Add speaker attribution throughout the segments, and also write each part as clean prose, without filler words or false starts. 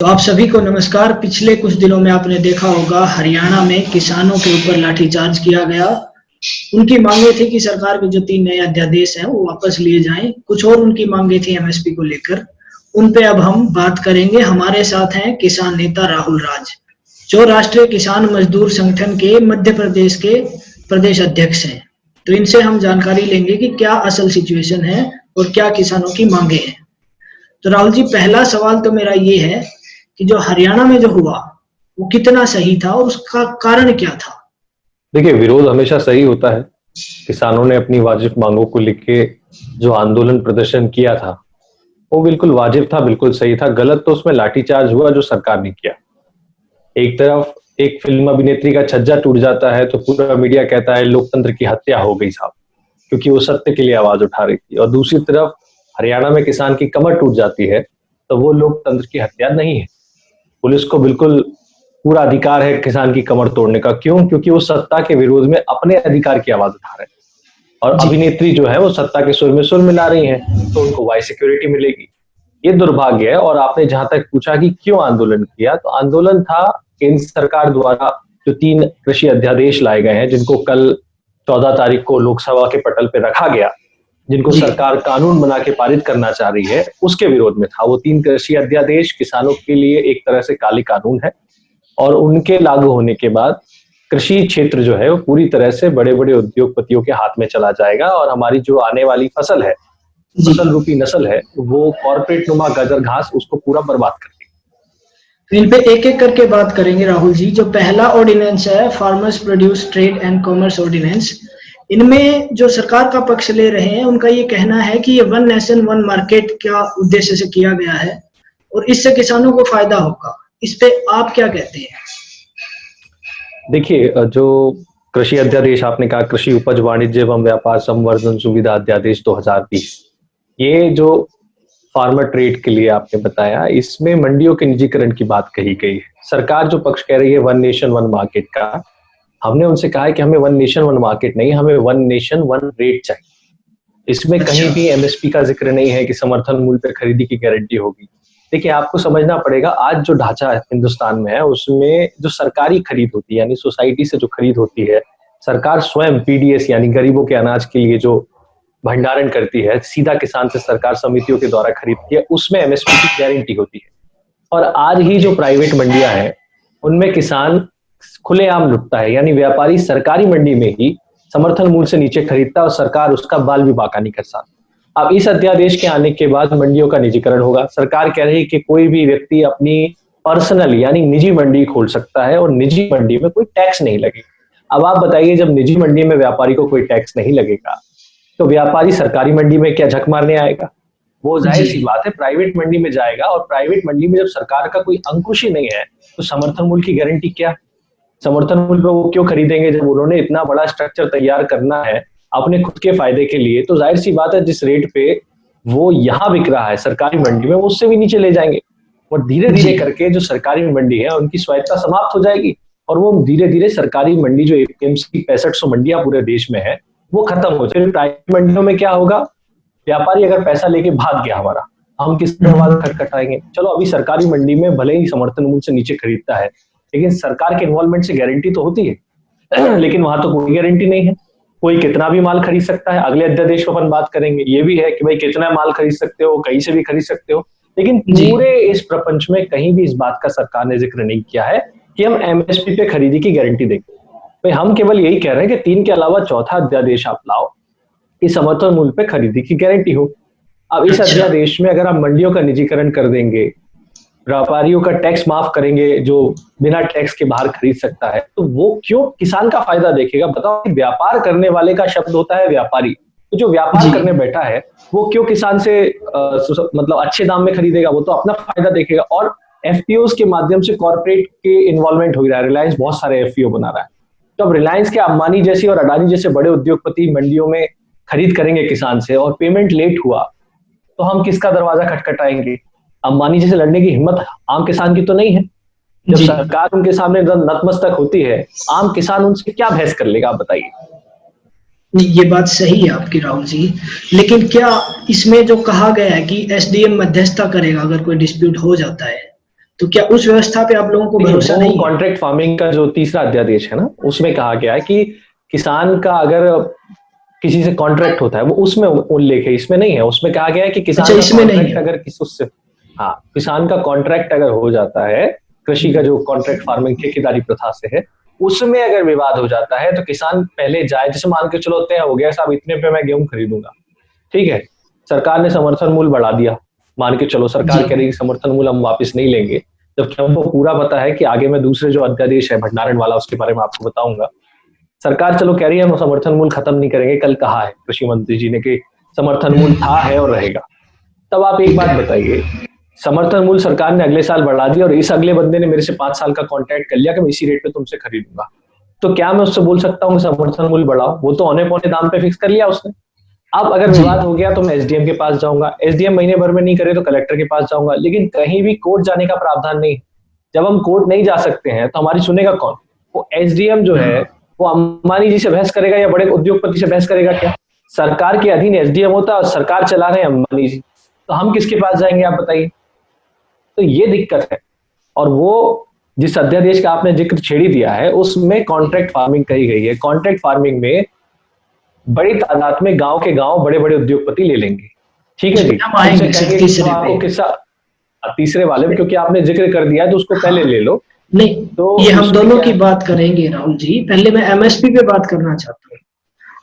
Speaker 1: तो आप सभी को नमस्कार। पिछले कुछ दिनों में आपने देखा होगा हरियाणा में किसानों के ऊपर लाठीचार्ज किया गया। उनकी मांगे थी कि सरकार के जो 3 नए अध्यादेश हैं वो वापस लिए जाएं। कुछ और उनकी मांगे थी एमएसपी को लेकर। उन पे अब हम बात करेंगे। हमारे साथ हैं किसान नेता राहुल राज, जो राष्ट्रीय किसान मजदूर संगठन के मध्य प्रदेश के प्रदेश अध्यक्ष हैं। तो इनसे हम जानकारी लेंगे कि क्या असल सिचुएशन है और क्या किसानों की मांगे हैं। तो राहुल जी, पहला सवाल तो मेरा ये है कि जो हरियाणा में जो हुआ वो कितना सही था और उसका कारण क्या था?
Speaker 2: देखिए, विरोध हमेशा सही होता है। किसानों ने अपनी वाजिब मांगों को लेके जो आंदोलन प्रदर्शन किया था वो बिल्कुल वाजिब था, बिल्कुल सही था। गलत तो उसमें लाठीचार्ज हुआ जो सरकार ने किया। एक तरफ एक फिल्म अभिनेत्री का छज्जा टूट जाता है तो पूरा मीडिया कहता है लोकतंत्र की हत्या हो गई साहब, क्योंकि वो सत्य के लिए आवाज उठा रही थी। और दूसरी तरफ हरियाणा में किसान की कमर टूट जाती है तो वो लोकतंत्र की हत्या नहीं है। पुलिस को बिल्कुल पूरा अधिकार है किसान की कमर तोड़ने का। क्यों? क्योंकि वो सत्ता के विरोध में अपने अधिकार की आवाज उठा रहे हैं। और अभिनेत्री जो है वो सत्ता के सुर में सुर मिला रही है, तो उनको वाई सिक्योरिटी मिलेगी। ये दुर्भाग्य है। और आपने जहां तक पूछा कि क्यों आंदोलन किया, तो आंदोलन था केंद्र सरकार द्वारा जो 3 कृषि अध्यादेश लाए गए हैं, जिनको कल 14 तारीख को लोकसभा के पटल पे रखा गया, जिनको सरकार कानून बना के पारित करना चाह रही है, उसके विरोध में था। वो 3 कृषि अध्यादेश किसानों के लिए एक तरह से काले कानून है और उनके लागू होने के बाद कृषि क्षेत्र जो है वो पूरी तरह से बड़े बड़े उद्योगपतियों के हाथ में चला जाएगा और हमारी जो आने वाली फसल है, फसल रूपी नस्ल है, वो कॉर्पोरेट नुमा गजर घास उसको पूरा बर्बाद कर देगी।
Speaker 1: तो इन पे एक एक करके बात करेंगे राहुल जी। जो पहला ऑर्डिनेंस है farmers produce trade and commerce ordinance, इनमें जो सरकार का पक्ष ले रहे हैं उनका ये कहना है कि ये वन नेशन वन मार्केट का उद्देश्य से किया गया है और इससे किसानों को फायदा होगा। इस पे आप क्या कहते हैं?
Speaker 2: देखिए, जो कृषि अध्यादेश आपने कहा, कृषि उपज वाणिज्य एवं व्यापार संवर्धन सुविधा अध्यादेश 2020, ये जो फार्मर ट्रेड के लिए आपने बताया, इसमें मंडियों के निजीकरण की बात कही गई है। सरकार जो पक्ष कह रही है वन नेशन वन मार्केट का, हमने उनसे कहा है कि हमें वन नेशन वन मार्केट नहीं, हमें वन नेशन वन रेट चाहिए। इसमें कहीं भी एमएसपी का जिक्र नहीं है कि समर्थन मूल्य पे खरीदी की गारंटी होगी। देखिए, आपको समझना पड़ेगा, आज जो ढांचा हिंदुस्तान में है उसमें जो सरकारी खरीद होती है, यानी सोसाइटी से जो खरीद होती है, सरकार स्वयं पीडीएस यानी गरीबों के अनाज के लिए जो भंडारण करती है, सीधा किसान से सरकार समितियों के द्वारा खरीदती है, उसमें एमएसपी की गारंटी होती है। और आज ही जो प्राइवेट मंडियां हैं उनमें किसान खुलेआम लुटता है, यानी व्यापारी सरकारी मंडी में ही समर्थन मूल्य से नीचे खरीदता है और सरकार उसका बाल भी बाका नहीं कर सकती। अब इस अध्यादेश के आने के बाद मंडियों का निजीकरण होगा। सरकार कह रही है कि कोई भी व्यक्ति अपनी पर्सनल यानी निजी मंडी खोल सकता है और निजी मंडी में कोई टैक्स नहीं लगेगा। अब आप बताइए, जब निजी मंडी में व्यापारी को कोई टैक्स नहीं लगेगा तो व्यापारी सरकारी मंडी में क्या झक मारने आएगा? वो जाहिर सी बात है प्राइवेट मंडी में जाएगा। और प्राइवेट मंडी में जब सरकार का कोई अंकुश ही नहीं है तो समर्थन मूल्य की गारंटी क्या? समर्थन मूल्य पे वो क्यों खरीदेंगे जब उन्होंने इतना बड़ा स्ट्रक्चर तैयार करना है अपने खुद के फायदे के लिए? तो जाहिर सी बात है जिस रेट पे वो यहाँ बिक रहा है सरकारी मंडी में, वो उससे भी नीचे ले जाएंगे और धीरे धीरे करके जो सरकारी मंडी है उनकी स्वायत्ता समाप्त हो जाएगी और वो धीरे धीरे सरकारी मंडी जो एपीएमसी 6500 मंडियां पूरे देश में है वो खत्म हो जाएगी। प्राइवेट मंडियों में क्या होगा? व्यापारी अगर पैसा लेके भाग गया हमारा, हम किस दरवाजा खटखटाएंगे? चलो, अभी सरकारी मंडी में भले ही समर्थन मूल्य से नीचे खरीदता है लेकिन सरकार के इन्वॉल्वमेंट से गारंटी तो होती है लेकिन वहां तो कोई गारंटी नहीं है। कोई कितना भी माल खरीद सकता है। अगले अध्यादेश को अपन बात करेंगे, ये भी है कि भाई कितना माल खरीद सकते हो, कहीं से भी खरीद सकते हो। लेकिन पूरे इस प्रपंच में कहीं भी इस बात का सरकार ने जिक्र नहीं किया है कि हम एमएसपी पे खरीदी की गारंटी देंगे। भाई हम केवल यही कह रहे हैं कि 3 के अलावा चौथा अध्यादेश आप लाओ कि समर्थन मूल्य पे खरीदी की गारंटी हो। अब इस अध्यादेश में अगर आप मंडियों का निजीकरण कर देंगे, व्यापारियों का टैक्स माफ करेंगे जो बिना टैक्स के बाहर खरीद सकता है, तो वो क्यों किसान का फायदा देखेगा? बताओ कि व्यापार करने वाले का शब्द होता है व्यापारी, तो जो व्यापार करने बैठा है वो क्यों किसान से मतलब अच्छे दाम में खरीदेगा? वो तो अपना फायदा देखेगा। और एफपीओ के माध्यम से कॉर्पोरेट के इन्वॉल्वमेंट हो रहा है। रिलायंस बहुत सारे एफपीओ बना रहा है। तो अब रिलायंस के अंबानी जैसी और अडानी जैसे बड़े उद्योगपति मंडियों में खरीद करेंगे किसान से और पेमेंट लेट हुआ तो हम किसका दरवाजा खटखटाएंगे? अंबानी जैसे लड़ने की हिम्मत आम किसान की तो नहीं है। जब सरकार उनके सामने नतमस्तक होती है, आम किसान उनसे क्या बहस कर लेगा? आप बताइए।
Speaker 1: ये बात सही है आपकी राहुल जी, लेकिन क्या इसमें जो कहा गया है कि एसडीएम मध्यस्थता करेगा अगर कोई डिस्प्यूट हो जाता है, तो क्या उस व्यवस्था पे आप लोगों को भरोसा नहीं है?
Speaker 2: कॉन्ट्रैक्ट फार्मिंग का जो तीसरा अध्यादेश है ना, उसमें कहा गया है कि किसान का अगर किसी से कॉन्ट्रैक्ट होता है वो उसमें उल्लेख है, इसमें नहीं है। उसमें कहा गया है कि किसान का
Speaker 1: इसमें नहीं
Speaker 2: कॉन्ट्रैक्ट
Speaker 1: है।
Speaker 2: अगर किसी उससे, हाँ, किसान का कॉन्ट्रैक्ट अगर हो जाता है, कृषि का जो कॉन्ट्रैक्ट फार्मिंग ठेकेदारी प्रथा से है, उसमें अगर विवाद हो जाता है तो किसान पहले जाए, जैसे मान के चलो तय हो गया साहब इतने पे मैं गेहूं खरीदूंगा, ठीक है, सरकार ने समर्थन मूल्य बढ़ा दिया, मान के चलो सरकार
Speaker 1: जी।
Speaker 2: कह रही है समर्थन मूल्य हम वापस नहीं लेंगे, जबकि हमको पूरा पता है कि आगे में दूसरे जो अध्यादेश है भंडारण वाला, उसके बारे में आपको बताऊंगा। सरकार चलो कह रही है हम समर्थन मूल्य खत्म नहीं करेंगे, कल कहा है कृषि मंत्री जी ने कि समर्थन मूल्य था, है और रहेगा। तब आप एक बात बताइए, समर्थन मूल्य सरकार ने अगले साल बढ़ा दिया और इस अगले बंदे ने मेरे से 5 साल का कॉन्ट्रैक्ट कर लिया कि मैं इसी रेट पे तुमसे खरीदूंगा, तो क्या मैं उससे बोल सकता हूँ समर्थन मूल्य बढ़ाओ? वो तो औने पौने दाम पे फिक्स कर लिया उसने। अब अगर विवाद हो गया तो मैं एसडीएम के पास जाऊंगा, एसडीएम महीने भर में नहीं करे तो कलेक्टर के पास जाऊंगा, लेकिन कहीं भी कोर्ट जाने का प्रावधान नहीं। जब हम कोर्ट नहीं जा सकते हैं तो हमारी सुनेगा कौन? वो एसडीएम जो है वो अंबानी जी से बहस करेगा या बड़े उद्योगपति से बहस करेगा क्या? सरकार के अधीन एसडीएम होता है और सरकार चला रहे हैं अंबानी जी, तो हम किसके पास जाएंगे आप बताइए? तो ये दिक्कत है। और वो जिस अध्यादेश का आपने जिक्र छेड़ी दिया है उसमें कॉन्ट्रैक्ट फार्मिंग कही गई है। कॉन्ट्रैक्ट फार्मिंग में बड़ी तादाद में गांव के गांव बड़े बड़े उद्योगपति ले लेंगे, ठीक है जी।
Speaker 1: हम आएंगे तीसरे
Speaker 2: आपको किस्सा तीसरे वाले में, क्योंकि आपने जिक्र कर दिया है तो उसको पहले ले लो।
Speaker 1: नहीं,
Speaker 2: तो
Speaker 1: ये हम दोनों की बात करेंगे राहुल जी। पहले मैं एमएसपी पे बात करना चाहता हूँ।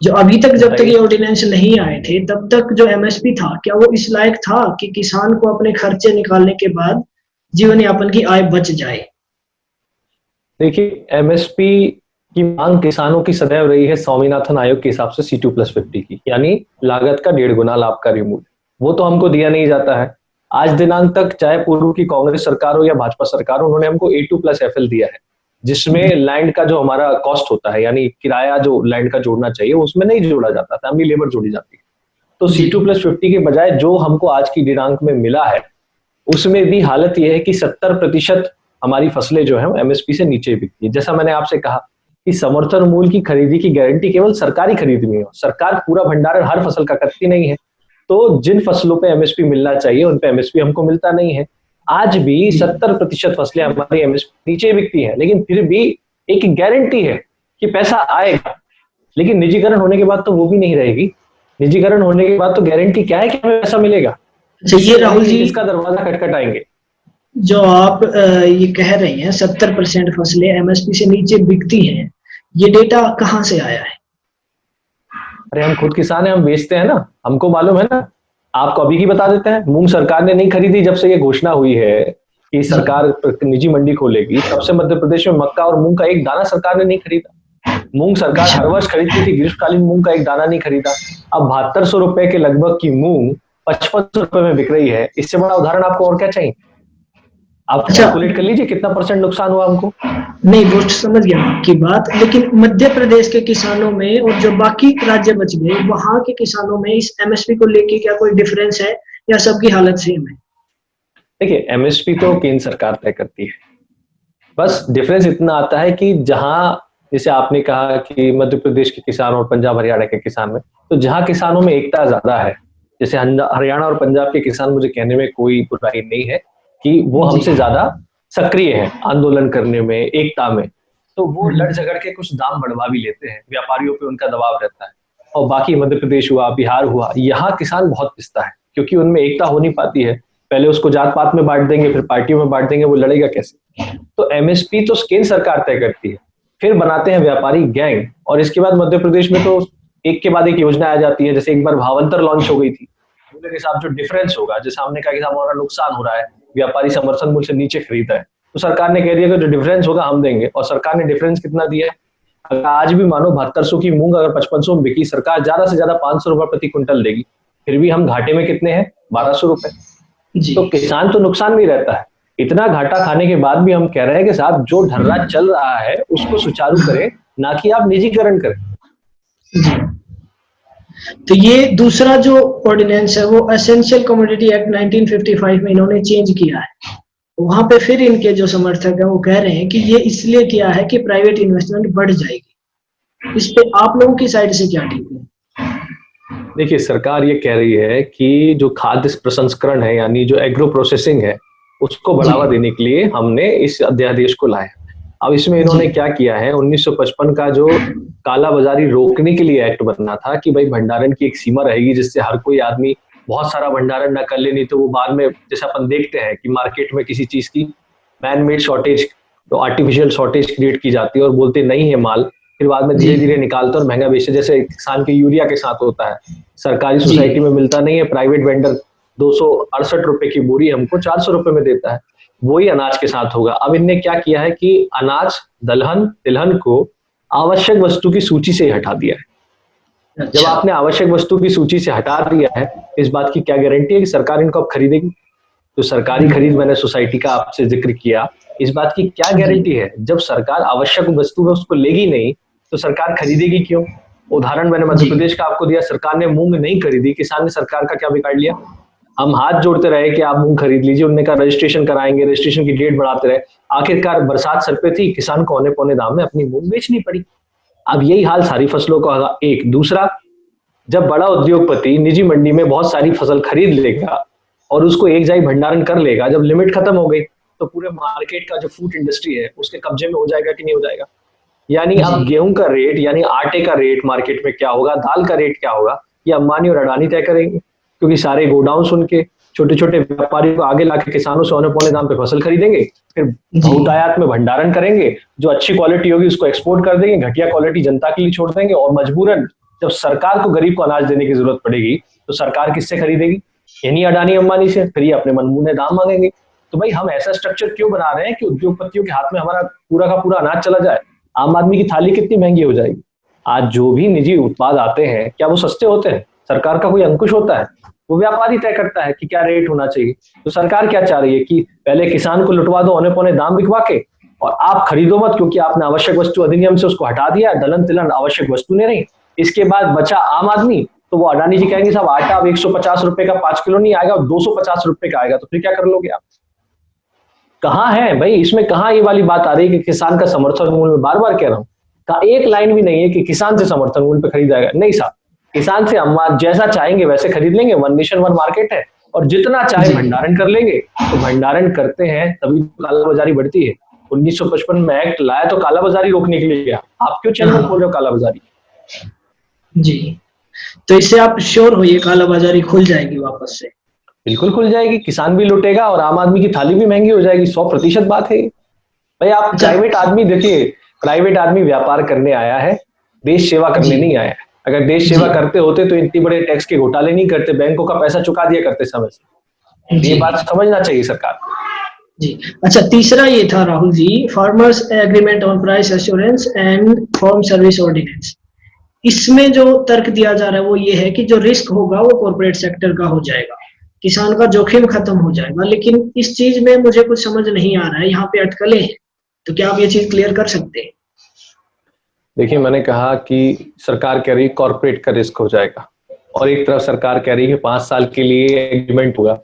Speaker 1: जो अभी तक, जब तक ये ऑर्डिनेंस नहीं आए थे, तब तक जो एमएसपी था, क्या वो इस लायक था कि किसान को अपने खर्चे निकालने के बाद जीवन यापन की आय बच जाए?
Speaker 2: देखिए, एमएसपी की मांग किसानों की सदैव रही है स्वामीनाथन आयोग के हिसाब से C2+50 की, यानी लागत का 1.5 गुना लाभकारी मूल्य। वो तो हमको दिया नहीं जाता है। आज दिनांक तक चाहे पूर्व की कांग्रेस सरकार हो या भाजपा सरकार हो, उन्होंने हमको A2+FL दिया है, जिसमें लैंड का जो हमारा कॉस्ट होता है, यानी किराया जो लैंड का जोड़ना चाहिए, उसमें नहीं जोड़ा जाता, फैमिली लेबर जोड़ी जाती है। तो C2+50 के बजाय जो हमको आज की दिनांक में मिला है, उसमें भी हालत यह है कि 70% हमारी फसलें जो है एमएसपी से नीचे बिकती है। जैसा मैंने आपसे कहा कि समर्थन मूल्य की खरीदी की गारंटी केवल सरकारी खरीद में हो, सरकार पूरा भंडारण हर फसल का करती नहीं है। तो जिन फसलों पे एमएसपी मिलना चाहिए उन पे एमएसपी हमको मिलता नहीं है। आज भी 70% फसलें हमारी एमएसपी नीचे बिकती है, लेकिन फिर भी एक गारंटी है कि पैसा आएगा। लेकिन निजीकरण होने के बाद तो वो भी नहीं रहेगी। निजीकरण होने के बाद तो गारंटी क्या है कि हमें पैसा मिलेगा?
Speaker 1: ये राहुल जी,
Speaker 2: इसका दरवाजा खटखटाएंगे।
Speaker 1: जो आप ये कह रहे हैं 70% फसलें एमएसपी से नीचे बिकती हैं, ये डेटा कहाँ से आया है?
Speaker 2: अरे हम खुद किसान हैं, हम बेचते हैं ना, हमको मालूम है ना। आपको अभी की बता देते हैं, मूंग सरकार ने नहीं खरीदी। जब से ये घोषणा हुई है कि सरकार निजी मंडी खोलेगी, तब से मध्य प्रदेश में मक्का और मूंग का एक दाना सरकार ने नहीं खरीदा। मूंग सरकार हर वर्ष खरीदती थी, ग्रीष्मकालीन मूंग का एक दाना नहीं खरीदा। अब 7200 रुपए के लगभग की मूंग 5500 रुपए में बिक रही है। इससे बड़ा उदाहरण आपको और क्या चाहिए? आप कैलकुलेट कर लीजिए कितना % नुकसान हुआ हमको।
Speaker 1: नहीं, वो समझ गया आपकी बात, लेकिन मध्य प्रदेश के किसानों में और जो बाकी राज्य बच गए, वहां के किसानों में इस एमएसपी को लेके क्या कोई डिफरेंस है या सबकी हालत सेम है?
Speaker 2: देखिए, एमएसपी तो केंद्र सरकार तय करती है। बस डिफरेंस इतना आता है कि जहां, जैसे आपने कहा कि मध्य प्रदेश के किसान और पंजाब हरियाणा के किसान में, तो जहां किसानों में एकता ज्यादा है, जैसे हरियाणा और पंजाब के किसान, मुझे कहने में कोई बुराई नहीं है कि वो हमसे ज्यादा सक्रिय है आंदोलन करने में, एकता में, तो वो लड़ झगड़ के कुछ दाम बढ़वा भी लेते हैं, व्यापारियों पे उनका दबाव रहता है। और बाकी मध्य प्रदेश हुआ, बिहार हुआ, यहाँ किसान बहुत पिसता है क्योंकि उनमें एकता हो नहीं पाती है। पहले उसको जात पात में बांट देंगे, फिर पार्टियों में बांट देंगे, वो लड़ेगा कैसे? तो एमएसपी तो केंद्र सरकार तय करती है, फिर बनाते हैं व्यापारी गैंग, और इसके बाद मध्य प्रदेश में तो एक के बाद एक योजना आ जाती है। जैसे एक बार भावंतर लॉन्च हो गई थी, मूल्य के साथ जो डिफरेंस होगा, जैसे हमने कहा कि हमारा नुकसान हो रहा है, व्यापारी समर्थन मूल्य से नीचे खरीदा है, तो सरकार ने कह दिया कि जो डिफरेंस होगा हम देंगे। और सरकार ने डिफरेंस कितना दिया है? अगर आज भी मानो 7200 की मूंग अगर 5500 में बिकी, सरकार ज्यादा से ज्यादा 500 रुपए प्रति क्विंटल देगी, फिर भी हम घाटे में कितने हैं? 1200 रुपए। तो किसान तो नुकसान में रहता है। इतना घाटा खाने के बाद भी हम कह रहे हैं कि साहब जो ढर्रा चल रहा है उसको सुचारू करें, ना कि आप निजीकरण करें।
Speaker 1: तो ये दूसरा जो ऑर्डिनेंस है वो एसेंशियल कमोडिटी एक्ट 1955 में इन्होंने चेंज किया है। वहां पे फिर इनके जो समर्थक हैं वो कह रहे हैं कि ये इसलिए किया है कि प्राइवेट इन्वेस्टमेंट बढ़ जाएगी। इस पे आप लोगों की साइड से क्या ठीक है?
Speaker 2: देखिए, सरकार ये कह रही है कि जो खाद्य प्रसंस्करण है, यानी जो एग्रो प्रोसेसिंग है, उसको बढ़ावा देने के लिए हमने इस अध्यादेश को लाया। अब इसमें इन्होंने क्या किया है, 1955 का जो काला बाजारी रोकने के लिए एक्ट बना था कि भाई भंडारण की एक सीमा रहेगी जिससे हर कोई आदमी बहुत सारा भंडारण ना कर ले, नहीं तो वो बाद में जैसे अपन देखते हैं कि मार्केट में किसी चीज की मैन मेड शॉर्टेज, तो आर्टिफिशियल शॉर्टेज क्रिएट की जाती है और बोलते नहीं है माल, फिर बाद में धीरे धीरे निकालते और महंगा बेचते, जैसे किसान के यूरिया के साथ होता है, सरकारी सोसाइटी में मिलता नहीं है, प्राइवेट वेंडर 268 रुपए की बोरी हमको 400 रुपए में देता है, वही अनाज के साथ होगा। अब इनने क्या किया है कि अनाज, दलहन, तिलहन को आवश्यक वस्तु की सूची से हटा दिया है। जब आपने आवश्यक वस्तु की सूची से हटा दिया है, इस बात की क्या गारंटी है कि सरकार इनको अब खरीदेगी? तो सरकारी खरीद मैंने सोसाइटी का आपसे जिक्र किया, इस बात की क्या गारंटी है? जब सरकार आवश्यक वस्तु है उसको लेगी नहीं तो सरकार खरीदेगी क्यों? उदाहरण मैंने मध्य प्रदेश का आपको दिया, सरकार ने मूंग नहीं खरीदी, किसान ने सरकार का क्या बिगाड़ लिया? हम हाथ जोड़ते रहे कि आप मूंग खरीद लीजिए, उन्होंने कहा रजिस्ट्रेशन कराएंगे, रजिस्ट्रेशन की डेट बढ़ाते रहे, आखिरकार बरसात सर पे थी, किसान को औने पौने दाम में अपनी मूंग बेचनी पड़ी। अब यही हाल सारी फसलों का। एक दूसरा, जब बड़ा उद्योगपति निजी मंडी में बहुत सारी फसल खरीद लेगा और उसको एक जाई भंडारण कर लेगा, जब लिमिट खत्म हो गई तो पूरे मार्केट का जो फूड इंडस्ट्री है उसके कब्जे में हो जाएगा कि नहीं हो जाएगा? यानी अब गेहूं का रेट, यानी आटे का रेट मार्केट में क्या होगा, दाल का रेट क्या होगा, ये अंबानी और अडानी तय करेंगे, क्योंकि सारे गोडाउन उनके, छोटे छोटे व्यापारियों को आगे लाके किसानों से औने पौने दाम पे फसल खरीदेंगे, फिर बहुतायत में भंडारण करेंगे, जो अच्छी क्वालिटी होगी उसको एक्सपोर्ट कर देंगे, घटिया क्वालिटी जनता के लिए छोड़ देंगे, और मजबूरन जब सरकार को गरीब को अनाज देने की जरूरत पड़ेगी तो सरकार किससे खरीदेगी? यानी अडानी अंबानी से, फिर ये अपने मनमुने दाम मांगेंगे। तो भाई हम ऐसा स्ट्रक्चर क्यों बना रहे हैं कि उद्योगपतियों के हाथ में हमारा पूरा का पूरा अनाज चला जाए? आम आदमी की थाली कितनी महंगी हो जाएगी। आज जो भी निजी उत्पाद आते हैं, क्या वो सस्ते होते हैं? सरकार का कोई अंकुश होता है? वो व्यापारी तय करता है कि क्या रेट होना चाहिए। तो सरकार क्या चाह रही है कि पहले किसान को लुटवा दो औने पौने दाम बिकवा के, और आप खरीदो मत, क्योंकि आपने आवश्यक वस्तु अधिनियम से उसको हटा दिया, दलहन तिलहन आवश्यक वस्तु नहीं रही। इसके बाद बचा आम आदमी, तो वो अडानी जी कहेंगे साहब आटा अब 150 रुपए का 5 किलो नहीं आएगा, 250 रुपए का आएगा, तो फिर क्या कर लोगे आप? कहाँ है भाई, इसमें कहाँ ये वाली बात आ रही है कि किसान का समर्थन मूल्य, में बार बार कह रहा हूँ, का एक लाइन भी नहीं है कि किसान से समर्थन मूल्य पे खरीदाएगा। नहीं साहब, किसान से हम जैसा चाहेंगे वैसे खरीद लेंगे, वन नेशन वन मार्केट है, और जितना चाहे भंडारण कर लेंगे। तो भंडारण करते हैं तभी कालाबाजारी बढ़ती है। 1955 में एक्ट लाया तो कालाबाजारी रोकने के लिए गया, आप क्यों चैनल खोल रहे हो कालाबाजारी?
Speaker 1: जी, तो इससे आप श्योर होइए कालाबाजारी खुल जाएगी वापस से?
Speaker 2: बिल्कुल खुल जाएगी, किसान भी लुटेगा और आम आदमी की थाली भी महंगी हो जाएगी। 100% बात है भाई। आप प्राइवेट आदमी देखिए, प्राइवेट आदमी व्यापार करने आया है, देश सेवा करने नहीं आया है। अगर देश सेवा करते होते तो इतनी बड़े टैक्स के घोटाले नहीं करते, बैंकों का पैसा चुका दिया करते समय से। ये बात समझना चाहिए सरकार
Speaker 1: जी। अच्छा, तीसरा ये था Rahul ji, farmers agreement on price assurance and farm service ordinance. इसमें जो तर्क दिया जा रहा है वो ये है कि जो रिस्क होगा वो कॉर्पोरेट सेक्टर का हो जाएगा, किसान का जोखिम खत्म हो जाएगा। लेकिन इस चीज में मुझे कुछ समझ नहीं आ रहा है, यहाँ पे अटकलें हैं, तो क्या आप ये चीज क्लियर कर सकते हैं?
Speaker 2: देखिए, मैंने कहा कि सरकार कह रही कॉर्पोरेट का रिस्क हो जाएगा, और एक तरफ सरकार कह रही है 5 साल के लिए एग्रीमेंट होगा,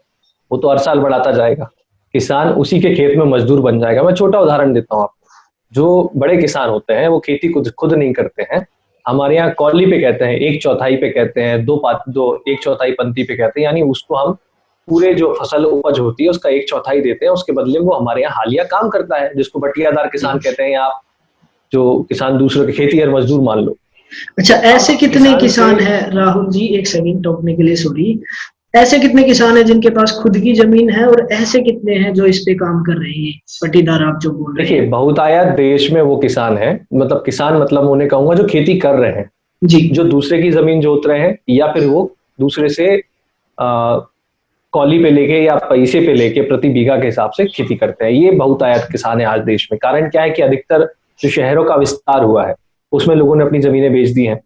Speaker 2: वो तो हर साल बढ़ाता जाएगा, किसान उसी के खेत में मजदूर बन जाएगा। मैं छोटा उदाहरण देता हूँ आपको। जो बड़े किसान होते हैं वो खेती खुद नहीं करते हैं, हमारे यहाँ कौली पे कहते हैं, 1/4 पे कहते हैं, 1/4 पंक्ति पे कहते हैं, यानी उसको हम पूरे जो फसल उपज होती है उसका 1/4 देते हैं, उसके बदले में वो हमारे यहाँ हालिया काम करता है, जिसको बटियादार किसान कहते हैं, या आप जो किसान दूसरों की खेती और मजदूर मान लो।
Speaker 1: अच्छा, ऐसे कितने किसान हैं राहुल जी, एक सेकंड टोकने के लिए सॉरी, ऐसे कितने किसान हैं जिनके पास खुद की जमीन है, और ऐसे कितने हैं जो इस पे काम कर रहे हैं, पट्टीदार आप जो बोल रहे हैं?
Speaker 2: देखिए, बहुतायत देश में वो किसान है, मतलब किसान मतलब उन्हें कहूंगा जो खेती कर रहे हैं
Speaker 1: जी,
Speaker 2: जो दूसरे की जमीन जोत रहे हैं, या फिर वो दूसरे से कौली पे लेके या पैसे पे लेके प्रति बीघा के हिसाब से खेती करते हैं। ये बहुतायत किसान है आज देश में। कारण क्या है कि अधिकतर जो शहरों का विस्तार हुआ है उसमें लोगों ने अपनी जमीनें बेच दी हैं।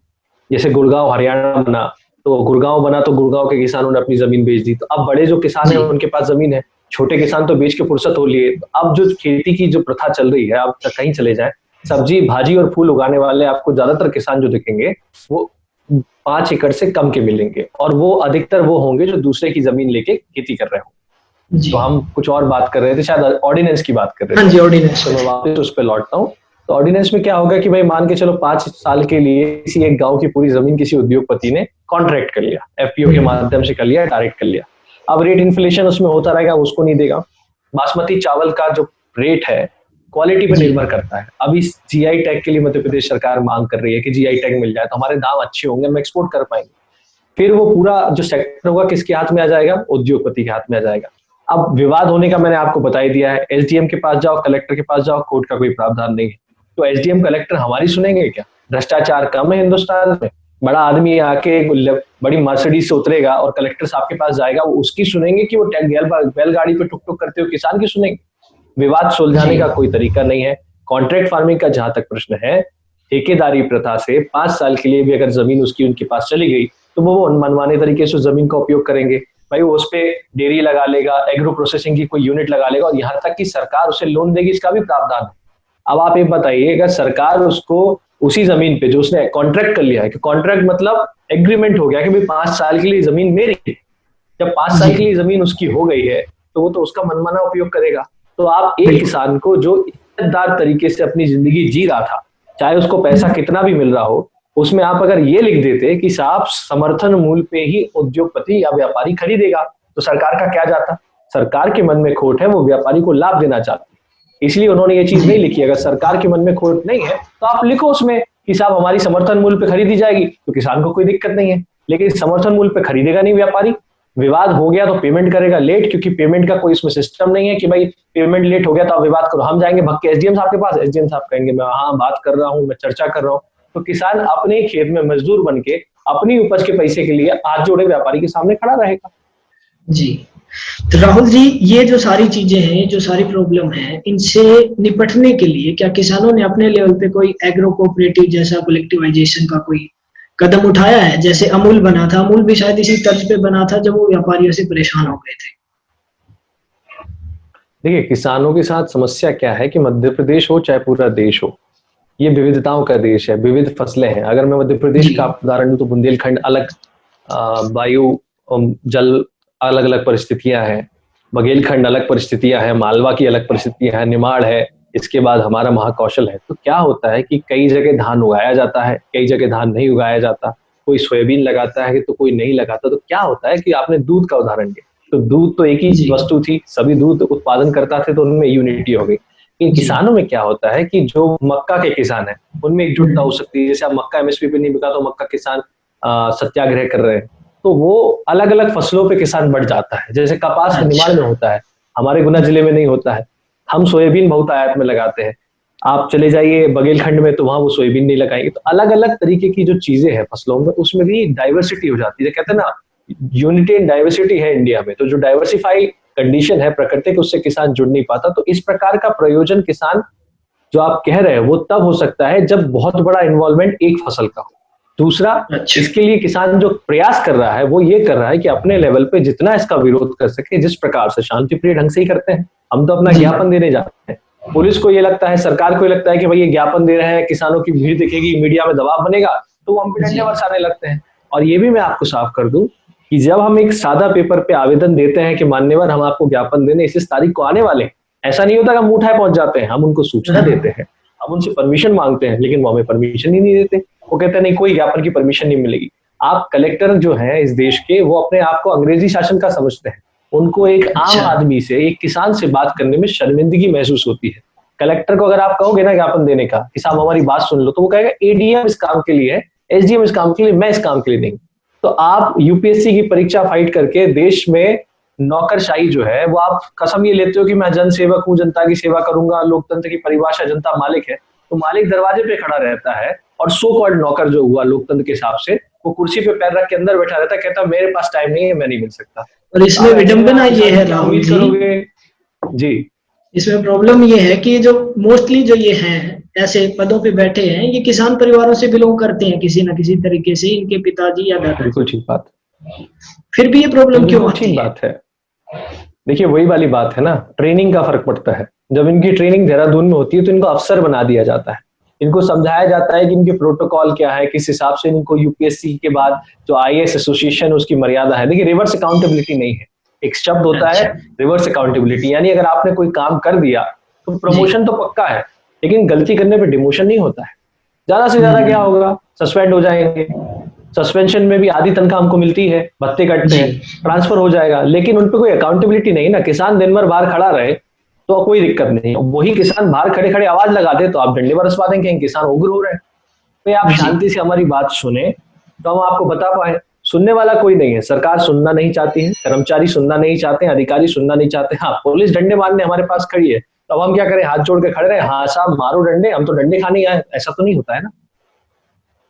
Speaker 2: जैसे गुड़गांव हरियाणा बना, तो गुड़गांव के किसानों ने अपनी जमीन बेच दी। तो अब बड़े जो किसान हैं उनके पास जमीन है, छोटे किसान तो बेच के फुर्सत हो लिए। अब जो खेती की जो प्रथा चल रही है, आप कहीं चले जाएं, सब्जी भाजी और फूल उगाने वाले आपको ज्यादातर किसान जो दिखेंगे वो 5 एकड़ से कम के मिलेंगे, और वो अधिकतर वो होंगे जो दूसरे की जमीन लेके खेती कर रहे हो। तो हम कुछ और बात कर रहे थे, शायद ऑर्डिनेंस की बात कर रहे थे।
Speaker 1: हाँ जी, ऑर्डिनेंस।
Speaker 2: तो मैं वापस उस पर लौटता हूँ। तो ऑर्डिनेंस में क्या होगा कि भाई मान के चलो 5 साल के लिए किसी एक गांव की पूरी जमीन किसी उद्योगपति ने कॉन्ट्रैक्ट कर लिया, एफपीओ के माध्यम से कर लिया, डायरेक्ट कर लिया। अब रेट इन्फ्लेशन उसमें होता रहेगा, उसको नहीं देगा, बासमती चावल का जो रेट है क्वालिटी पे निर्भर करता है। अब इस जीआई टैग के लिए मध्य प्रदेश सरकार मांग कर रही है कि जीआई टैग मिल जाए तो हमारे दाम अच्छे होंगे, हम एक्सपोर्ट कर पाएंगे। फिर वो पूरा जो सेक्टर होगा किसके हाथ में आ जाएगा? उद्योगपति के हाथ में आ जाएगा। अब विवाद होने का मैंने आपको बता ही दिया है, एसडीएम के पास जाओ, कलेक्टर के पास जाओ, कोर्ट का कोई प्रावधान नहीं है। तो एसडीएम कलेक्टर हमारी सुनेंगे क्या? भ्रष्टाचार कम है हिंदुस्तान में? बड़ा आदमी आके बड़ी मर्सिडीज से उतरेगा और कलेक्टर साहब के पास जाएगा, वो उसकी सुनेंगे कि वो बैलगाड़ी पे टुक टुक करते हुए किसान की सुनेंगे? विवाद सुलझाने का कोई तरीका नहीं है। कॉन्ट्रैक्ट फार्मिंग का जहां तक प्रश्न है, ठेकेदारी प्रथा से 5 साल के लिए भी अगर जमीन उसकी उनके पास चली गई तो वो मनमाने तरीके से जमीन का उपयोग करेंगे। भाई वो उस पर डेयरी लगा लेगा, एग्रो प्रोसेसिंग की कोई यूनिट लगा लेगा, और यहाँ तक कि सरकार उसे लोन देगी, इसका भी प्रावधान है। अब आप ये बताइए, अगर सरकार उसको उसी जमीन पे जो उसने कॉन्ट्रैक्ट कर लिया है, कि कॉन्ट्रैक्ट मतलब एग्रीमेंट हो गया कि भाई 5 साल के लिए जमीन मेरी है, जब 5 साल के लिए जमीन उसकी हो गई है तो वो तो उसका मनमाना उपयोग करेगा। तो आप एक किसान को जो इज्जतदार तरीके से अपनी जिंदगी जी रहा था, चाहे उसको पैसा कितना भी मिल रहा हो, उसमें आप अगर ये लिख देते कि साहब समर्थन मूल्य पे ही उद्योगपति या व्यापारी खरीदेगा, तो सरकार का क्या जाता? सरकार के मन में खोट है, वो व्यापारी को लाभ देना चाहती है, इसलिए उन्होंने ये चीज नहीं लिखी। अगर सरकार के मन में खोट नहीं है तो आप लिखो उसमें कि साहब हमारी समर्थन मूल्य पे खरीदी जाएगी, तो किसान को कोई दिक्कत नहीं है। लेकिन समर्थन मूल्य पे खरीदेगा नहीं व्यापारी, विवाद हो गया तो पेमेंट करेगा लेट, क्योंकि पेमेंट का कोई इसमें सिस्टम नहीं है कि भाई पेमेंट लेट हो गया तो आप विवाद करो। हम जाएंगे भग के एसडीएम साहब के पास, एसडीएम साहब कहेंगे मैं हाँ बात कर रहा हूँ, मैं चर्चा कर रहा हूँ। तो किसान अपने खेत में मजदूर बन के अपनी उपज के पैसे के लिए हाथ जोड़े व्यापारी के सामने खड़ा रहेगा।
Speaker 1: जी, तो राहुल जी, ये जो सारी चीजें हैं, जो सारी प्रॉब्लम है, इनसे निपटने के लिए क्या किसानों ने अपने लेवल पे कोई एग्रो कोऑपरेटिव जैसा कलेक्टिवाइजेशन का कोई कदम उठाया है? जैसे अमूल बना था, अमूल भी शायद इसी तर्ज पे बना था जब वो व्यापारियों से परेशान हो गए थे।
Speaker 2: देखिए, किसानों के साथ समस्या क्या है कि मध्य प्रदेश हो चाहे पूरा देश हो, ये विविधताओं का देश है, विविध फसलें हैं। अगर मैं मध्य प्रदेश का उदाहरण दूं तो बुंदेलखंड अलग वायु जल अलग अलग परिस्थितियां हैं, बघेलखंड अलग परिस्थितियां हैं, मालवा की अलग परिस्थितियां हैं, निमाड़ है, इसके बाद हमारा महाकौशल है। तो क्या होता है कि कई जगह धान उगाया जाता है, कई जगह धान नहीं उगाया जाता, कोई सोयाबीन लगाता है तो कोई नहीं लगाता। तो क्या होता है कि आपने दूध का उदाहरण दिया, तो दूध तो एक ही वस्तु थी, सभी दूध उत्पादन करता थे तो उनमें यूनिटी हो गई। इन किसानों में क्या होता है कि जो मक्का के किसान है उनमें एकजुटता हो सकती है। जैसे अब मक्का एमएसपी पे नहीं बिका तो मक्का किसान सत्याग्रह कर रहे हैं, तो वो अलग अलग फसलों पे किसान बढ़ जाता है। जैसे कपास निमाड़ में होता है, हमारे गुना जिले में नहीं होता है। हम सोयाबीन बहुत आयात में लगाते हैं, आप चले जाइए बघेलखंड में तो वहां वो सोयाबीन नहीं लगाएंगे। तो अलग अलग तरीके की जो चीजें हैं फसलों में, उसमें भी डाइवर्सिटी हो जाती है। कहते हैं ना, यूनिटी एंड डाइवर्सिटी है इंडिया में, तो जो डाइवर्सिफाई कंडीशन है प्राकृतिक, उससे किसान जुड़ नहीं पाता। तो इस प्रकार का प्रयोजन किसान जो आप कह रहे हैं वो तब हो सकता है जब बहुत बड़ा इन्वॉल्वमेंट एक फसल का हो। दूसरा, इसके लिए किसान जो प्रयास कर रहा है वो ये कर रहा है कि अपने लेवल पे जितना इसका विरोध कर सके, जिस प्रकार से शांतिप्रिय ढंग से ही करते हैं। हम तो अपना ज्ञापन देने जाते हैं, पुलिस को ये लगता है, सरकार को ये लगता है कि भाई ये ज्ञापन दे रहे हैं, किसानों की भीड़ दिखेगी, मीडिया में दबाव बनेगा, तो वो हम पे डंडे बरसाने लगते हैं। और ये भी मैं आपको साफ कर दूं कि जब हम एक सादा पेपर पे आवेदन देते हैं कि मान्यवर हम आपको ज्ञापन देने इस तारीख को आने वाले, ऐसा नहीं होता कि हम उठाए पहुंच जाते हैं। हम उनको सूचना देते हैं, हम उनसे परमिशन मांगते हैं, लेकिन वो हमें परमिशन ही नहीं देते। वो कहते हैं नहीं, कोई ज्ञापन की परमिशन नहीं मिलेगी। आप कलेक्टर जो है इस देश के, वो अपने आप को अंग्रेजी शासन का समझते हैं। उनको एक आम आदमी से, एक किसान से बात करने में शर्मिंदगी महसूस होती है। कलेक्टर को अगर आप कहोगे ना ज्ञापन देने का कि साहब हमारी बात सुन लो, तो वो कहेगा एडीएम इस काम के लिए है, एसडीएम इस काम के लिए, मैं इस काम के लिए नहीं। तो आप यूपीएससी की परीक्षा फाइट करके देश में नौकरशाही जो है वो आप कसम ये लेते हो कि मैं जन सेवक हूँ, जनता की सेवा करूंगा, लोकतंत्र की परिभाषा जनता मालिक है। तो मालिक दरवाजे पे खड़ा रहता है और सो कॉल्ड नौकर जो हुआ लोकतंत्र के हिसाब से, वो कुर्सी पे पैर रख के अंदर बैठा रहता है, कहता मेरे पास टाइम नहीं है, मैं नहीं मिल सकता।
Speaker 1: और इसमें विडंबना ये है राहुल
Speaker 2: जी,
Speaker 1: इसमें प्रॉब्लम ये है कि जो मोस्टली जो ये हैं ऐसे पदों पे बैठे हैं, ये किसान परिवारों से बिलोंग करते हैं किसी ना किसी तरीके से, इनके पिताजी या दादा।
Speaker 2: बिल्कुल ठीक बात।
Speaker 1: फिर भी ये प्रॉब्लम क्यों आती है?
Speaker 2: ठीक बात है। देखिए वही वाली बात है ना, ट्रेनिंग का फर्क पड़ता है। जब इनकी ट्रेनिंग देहरादून में होती है तो इनको अफसर बना दिया जाता है, इनको समझाया जाता है कि इनके प्रोटोकॉल क्या है, किस हिसाब से इनको यूपीएससी के बाद जो आईएएस एसोसिएशन उसकी मर्यादा है। देखिए रिवर्स अकाउंटेबिलिटी नहीं है, एक शब्द होता है रिवर्स अकाउंटेबिलिटी, यानी अगर आपने कोई काम कर दिया तो प्रमोशन तो पक्का है, लेकिन गलती करने पे डिमोशन नहीं होता है। ज्यादा से ज्यादा क्या होगा, सस्पेंड हो जाएंगे, सस्पेंशन में भी आधी तनख्वाह हमको मिलती है, भत्ते कटते हैं, ट्रांसफर हो जाएगा, लेकिन उन पर कोई अकाउंटेबिलिटी नहीं ना। किसान दिन भर बाहर खड़ा रहे, तो कोई दिक्कत नहीं। वही किसान बाहर खड़े खड़े आवाज लगाते तो आप डंडे बरसवा देंगे कि किसान उग्र हो रहे हैं। तो आप
Speaker 1: जी
Speaker 2: शांति से हमारी बात सुने तो हम आपको बता पाए। सुनने वाला कोई नहीं है, सरकार सुनना नहीं चाहती है, कर्मचारी सुनना नहीं चाहते हैं, अधिकारी सुनना नहीं चाहते। हाँ, पुलिस डंडे मारने हमारे पास खड़ी है, तो अब हम क्या करें, हाथ जोड़ के खड़े रहे, हाँ साहब मारो डंडे, हम तो डंडे खाने आए? ऐसा तो नहीं होता है ना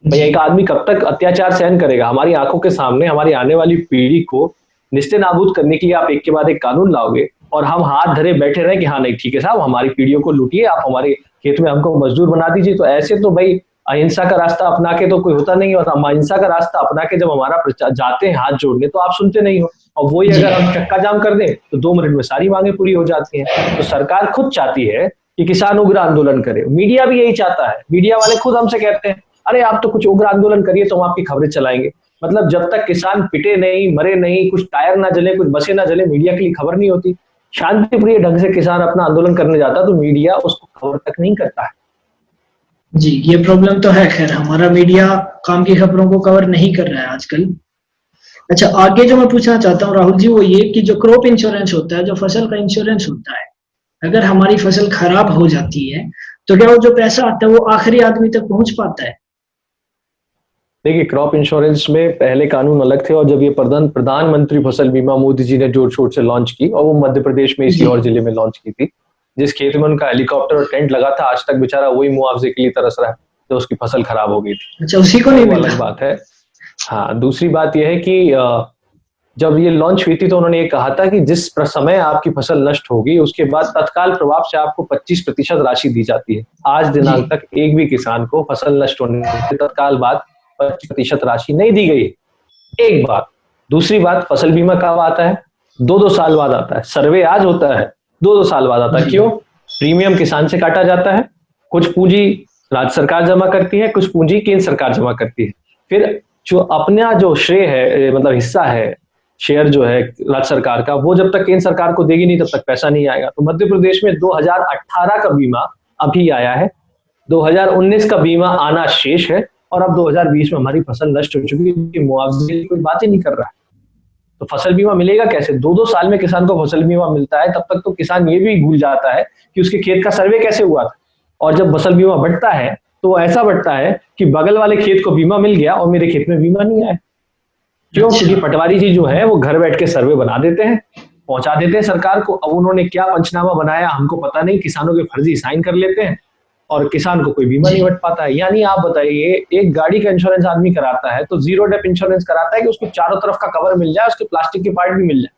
Speaker 2: भाई।
Speaker 1: जी
Speaker 2: एक आदमी कब तक अत्याचार सहन करेगा? हमारी आंखों के सामने हमारी आने वाली पीढ़ी को निस्ते नाबूद करने के लिए आप एक के बाद एक कानून लाओगे और हम हाथ धरे बैठे रहे कि हाँ नहीं ठीक है साहब, हमारी पीढ़ियों को लूटिए, आप हमारे खेत में हमको मजदूर बना दीजिए। तो ऐसे तो भाई अहिंसा का रास्ता अपना के तो कोई होता नहीं, और हम अहिंसा का रास्ता अपना के जब हमारा जाते हैं हाथ जोड़ने तो आप सुनते नहीं हो। और वही
Speaker 1: जी
Speaker 2: अगर हम चक्का जाम कर दें तो 2 मिनट में सारी मांगे पूरी हो जाती हैं। तो सरकार खुद चाहती है कि किसान उग्र आंदोलन करे, मीडिया भी यही चाहता है। मीडिया वाले खुद हमसे कहते हैं अरे आप तो कुछ उग्र आंदोलन करिए तो हम आपकी खबरें चलाएंगे। मतलब जब तक किसान पिटे नहीं, मरे नहीं, कुछ टायर ना जले, कुछ बसें ना जले, मीडिया के लिए खबर नहीं होती। शांतिप्रिय ढंग से किसान अपना आंदोलन करने जाता तो मीडिया उसको खबर तक नहीं करता है।
Speaker 1: जी, ये प्रॉब्लम तो है। खैर हमारा मीडिया काम की खबरों को कवर नहीं कर रहा है आजकल। अच्छा, आगे जो मैं पूछना चाहता हूँ राहुल जी, वो ये कि जो क्रॉप इंश्योरेंस होता है, जो फसल का इंश्योरेंस होता है, अगर हमारी फसल खराब हो जाती है तो क्या वो जो पैसा आता है वो आखिरी आदमी तक पहुंच पाता है?
Speaker 2: देखिए, क्रॉप इंश्योरेंस में पहले कानून अलग थे, और जब ये प्रधानमंत्री फसल बीमा मोदी जी ने जोर शोर से लॉन्च की, और वो मध्य प्रदेश में
Speaker 1: जी
Speaker 2: सीहोर जिले में लॉन्च की थी, जिस खेत में उनका हेलीकॉप्टर और टेंट लगा था, आज तक बेचारा वही मुआवजे के लिए तरस रहा है तो उसकी फसल खराब हो गई थी।
Speaker 1: अच्छा, उसी को
Speaker 2: खैर
Speaker 1: नहीं
Speaker 2: वो
Speaker 1: मिलता?
Speaker 2: अलग बात है। हाँ, दूसरी बात यह है कि जब ये लॉन्च हुई थी तो उन्होंने ये कहा था कि जिस समय आपकी फसल नष्ट होगी उसके बाद तत्काल प्रभाव से आपको 25% राशि दी जाती है। आज
Speaker 1: जी
Speaker 2: दिनांक तक एक भी किसान को फसल नष्ट होने के तत्काल बाद 25% राशि नहीं दी गई। एक बात। दूसरी बात, फसल बीमा कब आता है? 2-2 साल बाद आता है। सर्वे आज होता है, 2-2 साल बाद आता है।
Speaker 1: जी
Speaker 2: क्यों? प्रीमियम किसान से काटा जाता है, कुछ पूंजी राज्य सरकार जमा करती है, कुछ पूंजी केंद्र सरकार जमा करती है। फिर जो अपना जो श्रेय है, मतलब हिस्सा है, शेयर जो है राज्य सरकार का, वो जब तक केंद्र सरकार को देगी नहीं तब तक पैसा नहीं आएगा। तो मध्य प्रदेश में 2018 का बीमा अभी आया है, 2019 का बीमा आना शेष है, और अब 2020 में हमारी फसल नष्ट हो चुकी है, मुआवजे की कोई बात ही नहीं कर रहा है। तो फसल बीमा मिलेगा कैसे? 2-2 साल में किसान को फसल बीमा मिलता है, तब तक तो किसान ये भी भूल जाता है कि उसके खेत का सर्वे कैसे हुआ था। और जब फसल बीमा बढ़ता है तो वो ऐसा बढ़ता है कि बगल वाले खेत को बीमा मिल गया और मेरे खेत में बीमा नहीं आया। क्यों?
Speaker 1: अच्छा
Speaker 2: क्योंकि पटवारी जी जो है वो घर बैठ के सर्वे बना देते हैं, पहुंचा देते हैं सरकार को। अब उन्होंने क्या पंचनामा बनाया हमको पता नहीं, किसानों के फर्जी साइन कर लेते हैं और किसान को कोई बीमा
Speaker 1: जी
Speaker 2: नहीं बट पाता है। यानी आप बताइए, एक गाड़ी का इंश्योरेंस आदमी कराता है तो जीरो डेप इंश्योरेंस कराता है कि उसको चारों तरफ का कवर मिल जाए, उसके प्लास्टिक के पार्ट भी मिल जाए।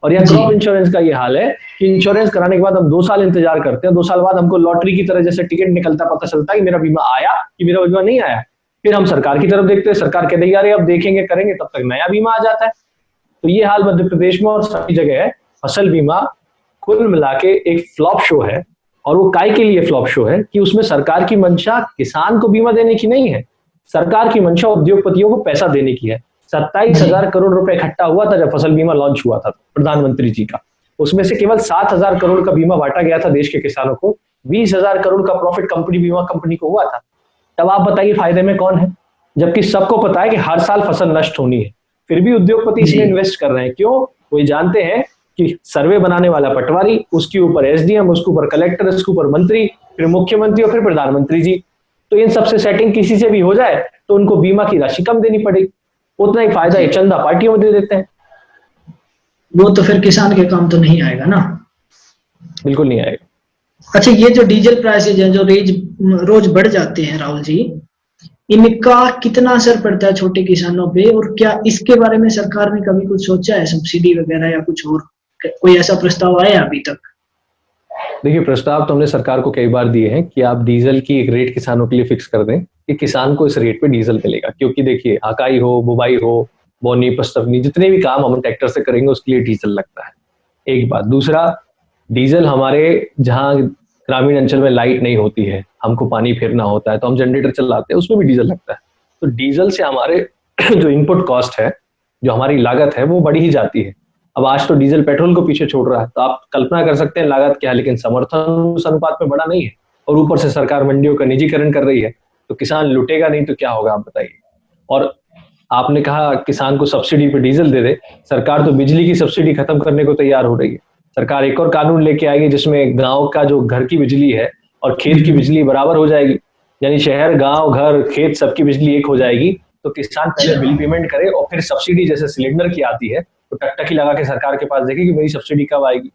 Speaker 2: और यह
Speaker 1: जी
Speaker 2: क्रॉप इंश्योरेंस का ये हाल है कि इंश्योरेंस कराने के बाद हम 2 साल इंतजार करते हैं, 2 साल बाद हमको लॉटरी की तरह जैसे टिकट निकलता पता चलता है कि मेरा बीमा आया कि मेरा बीमा नहीं आया। फिर हम सरकार की तरफ देखते हैं, सरकार कहते हैं यार अब देखेंगे करेंगे, तब तक नया बीमा आ जाता है। तो ये हाल मध्य प्रदेश में और सभी जगह है। फसल बीमा कुल मिला के एक फ्लॉप शो है, और वो काय के लिए फ्लॉप शो है कि उसमें सरकार की मंशा किसान को बीमा देने की नहीं है, सरकार की मंशा उद्योगपतियों को पैसा देने की है। 27,000 करोड़ रुपए इकट्ठा हुआ था जब फसल बीमा लॉन्च हुआ था प्रधानमंत्री जी का, उसमें से केवल 7,000 करोड़ का बीमा बांटा गया था देश के किसानों को, 20,000 करोड़ का प्रॉफिट कंपनी बीमा कंपनी को हुआ था। तब आप बताइए फायदे में कौन है? जबकि सबको पता है कि हर साल फसल नष्ट होनी है, फिर भी उद्योगपति
Speaker 1: जी
Speaker 2: इसमें इन्वेस्ट कर रहे हैं। क्यों? वो जानते हैं कि सर्वे बनाने वाला पटवारी, उसके ऊपर एसडीएम, उसके ऊपर कलेक्टर, उसके ऊपर मंत्री, फिर मुख्यमंत्री और फिर प्रधानमंत्री जी। तो इन सबसे सेटिंग किसी से भी हो जाए तो उनको बीमा की राशि कम देनी पड़ेगी, उतना ही फायदा
Speaker 1: जी
Speaker 2: एक चंदा पार्टियों में दे देते हैं।
Speaker 1: वो तो फिर किसान के काम तो नहीं आएगा ना।
Speaker 2: बिल्कुल नहीं आएगा।
Speaker 1: अच्छा, ये जो डीजल प्राइसेज हैं जो रोज बढ़ जाते हैं राहुल जी, इनका कितना असर पड़ता है छोटे किसानों पे, और क्या इसके बारे में सरकार ने कभी कुछ सोचा है, सब्सिडी वगैरह या कुछ और कोई ऐसा प्रस्ताव आया अभी तक?
Speaker 2: देखिए, प्रस्ताव तो हमने सरकार को कई बार दिए हैं कि आप डीजल की एक रेट किसानों के लिए फिक्स कर दें कि किसान को इस रेट पे डीजल मिलेगा। क्योंकि देखिए, हकाई हो, बुवाई हो, बोनी, पस्तवनी, जितने भी काम हम ट्रैक्टर से करेंगे उसके लिए डीजल लगता है। एक बात। दूसरा, डीजल हमारे जहाँ ग्रामीण अंचल में लाइट नहीं होती है, हमको पानी फेरना होता है तो हम जनरेटर चलाते हैं, उसमें भी डीजल लगता है। तो डीजल से हमारे जो इनपुट कॉस्ट है, जो हमारी लागत है, वो बढ़ ही जाती है। अब आज तो डीजल पेट्रोल को पीछे छोड़ रहा है, तो आप कल्पना कर सकते हैं लागत क्या है, लेकिन समर्थन उस अनुपात में बड़ा नहीं है। और ऊपर से सरकार मंडियों का निजीकरण कर रही है, तो किसान लुटेगा नहीं तो क्या होगा आप बताइए। और आपने कहा किसान को सब्सिडी पे डीजल दे दे, सरकार तो बिजली की सब्सिडी खत्म करने को तैयार हो रही है। सरकार एक और कानून लेके आएगी जिसमें गांव का जो घर की बिजली है और खेत की बिजली बराबर हो जाएगी, यानी शहर, गांव, घर, खेत सबकी बिजली एक हो जाएगी। तो किसान पहले बिल पेमेंट करे और फिर सब्सिडी जैसे सिलेंडर की आती है तो टकटकी लगा के सरकार के पास देखे कि मेरी सब्सिडी कब आएगी।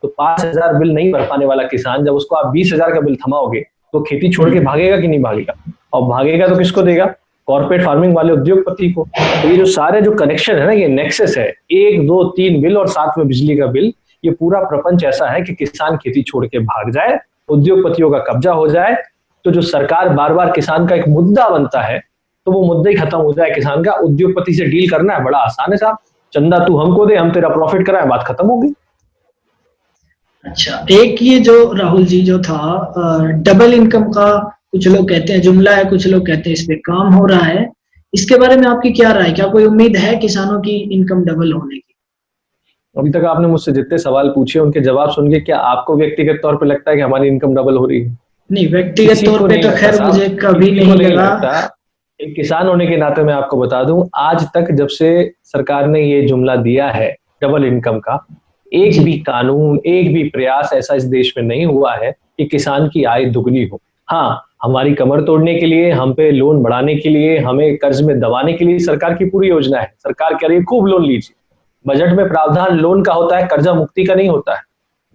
Speaker 2: तो 5,000 बिल नहीं भर पाने वाला किसान, जब उसको आप 20,000 का बिल थमाओगे तो खेती छोड़ के भागेगा कि नहीं भागेगा? और भागेगा तो किसको देगा? कॉर्पोरेट फार्मिंग वाले उद्योगपति को। तो ये जो सारे जो कनेक्शन है ना, ये नेक्सस है, 1, 2, 3 बिल और साथ में बिजली का बिल, ये पूरा प्रपंच ऐसा है कि किसान खेती छोड़ के भाग जाए, उद्योगपतियों का कब्जा हो जाए, तो जो सरकार बार बार किसान का एक मुद्दा बनता है तो वो मुद्दा ही खत्म हो जाए किसान का। उद्योगपति से डील करना है बड़ा आसान है साहब, चंदा तू हमको दे, हम तेरा प्रॉफिट कराए, बात खत्म होगी।
Speaker 1: अच्छा, एक ये जो राहुल जी जो था डबल इनकम का, कुछ लोग कहते हैं जुमला है, कुछ लोग कहते हैं इस पे काम हो रहा है, इसके बारे में आपकी क्या राय? क्या कोई उम्मीद है किसानों की इनकम डबल होने की?
Speaker 2: अभी तक आपने मुझसे जितने सवाल पूछे उनके जवाब सुन के क्या आपको व्यक्तिगत तौर पे लगता है कि हमारी इनकम डबल हो रही है?
Speaker 1: नहीं, व्यक्तिगत तौर पे तो खैर मुझे कभी नहीं लगा।
Speaker 2: एक किसान होने के नाते मैं आपको बता दूं, आज तक जब से सरकार ने ये जुमला दिया है डबल इनकम का, एक भी कानून, एक भी प्रयास ऐसा इस देश में नहीं हुआ है कि किसान की आय दुगनी हो। हाँ, हमारी कमर तोड़ने के लिए, हम पे लोन बढ़ाने के लिए, हमें कर्ज में दबाने के लिए सरकार की पूरी योजना है। सरकार कह रही है खूब लोन लीजिए। बजट में प्रावधान लोन का होता है, कर्जा मुक्ति का नहीं होता है।